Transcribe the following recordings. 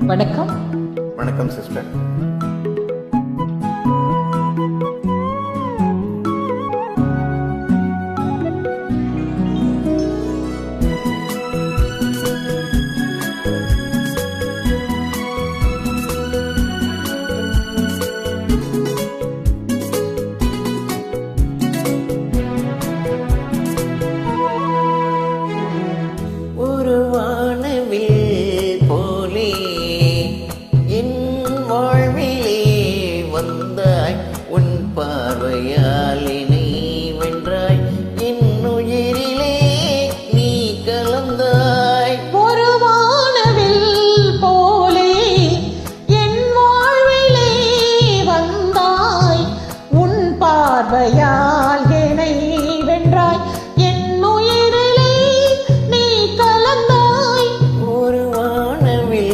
வணக்கம். வணக்கம் சிஸ்டர். ஒரு வானவில் போலே என் வாழ்விலே வந்தாய், உன் பார்வையால் என்னை வென்றாய், என் உயிரிலே நீ கலந்தாய். ஒரு வானவில் போலே என் வாழ்விலே வந்தாய், உன் பார்வையால் என்னை வென்றாய், என் உயிரிலே நீ கலந்தாய். ஒரு வானவில்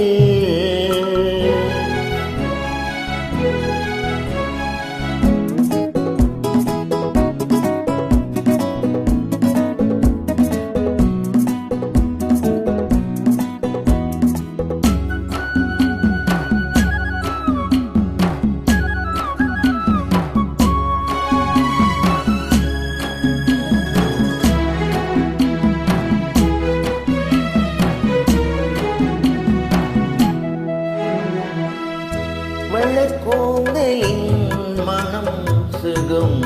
வளர்கோந்தலின் மனம் சுகம்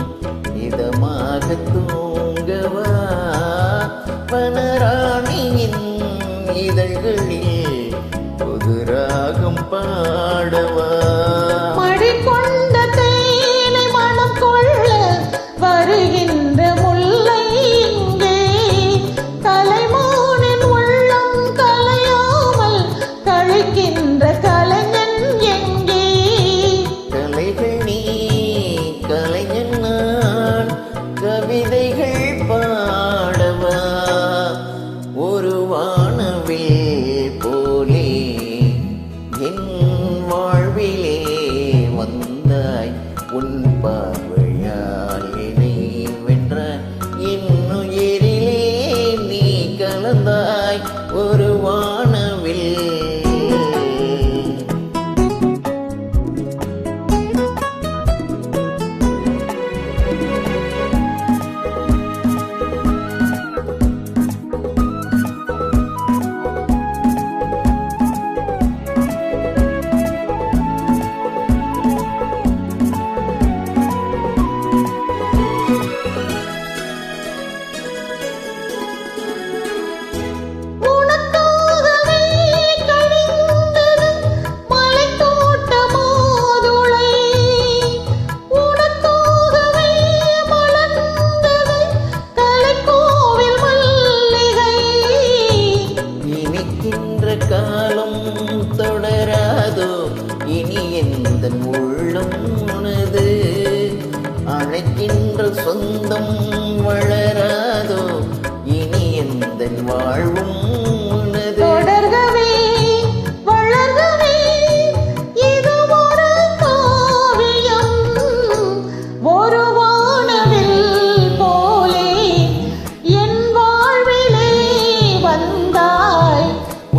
இதமாக தூங்கவா, வனராணியின் இதழ்களில் புதுராகம் பாடவா. மடி கொண்ட தேனை மனம் கொள்ள வருகின்ற முல்லை இங்கே, கலைமானின் உள்ளம் கலையாமல் கழிக்கின்ற கலைஞன் எங்கே? கலைகள் நீ கலைஞன் நான், கவிதைகள் பாடவா. ஒரு வானவில் போலே என் வாழ்விலே வந்தாய், உன் பார்வையால் என்னை வென்றாய், என் உயிரிலே நீ கலந்தாய். ஒரு வானவில் உனக்காகவே கழிந்தது மலைத்தோட்ட மாதுளை, உனக்காகவே மலர்ந்தது கலைக்கோவில் மல்லிகை. இனிக்கின்ற காலம் தொடராதோ, இனி எந்தன் உள்ளம் உனது, அழைக்கின்ற சொந்தம் வளராதோ, இனி எந்தன் வாழ்வும் உனது. தொடர்கவே வளர்கவே இது ஒரு காவியம், ஒரு வானவில் போலே என் வாழ்விலே வந்தாய்,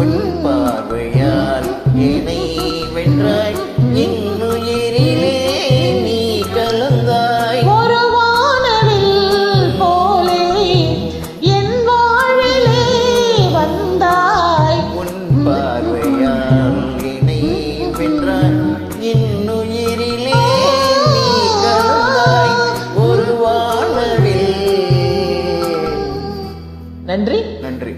உன் பார்வையால் என்னை வென்றாய், என் உயிரிலே நீ கலந்தாய். ஒரு வானவில் போலே என் வாழ்விலே வந்தாய், உன் பார்வையால் என்னை வென்றாய், என் உயிரிலே நீ கலந்தாய். ஒரு வானவில். நன்றி. நன்றி.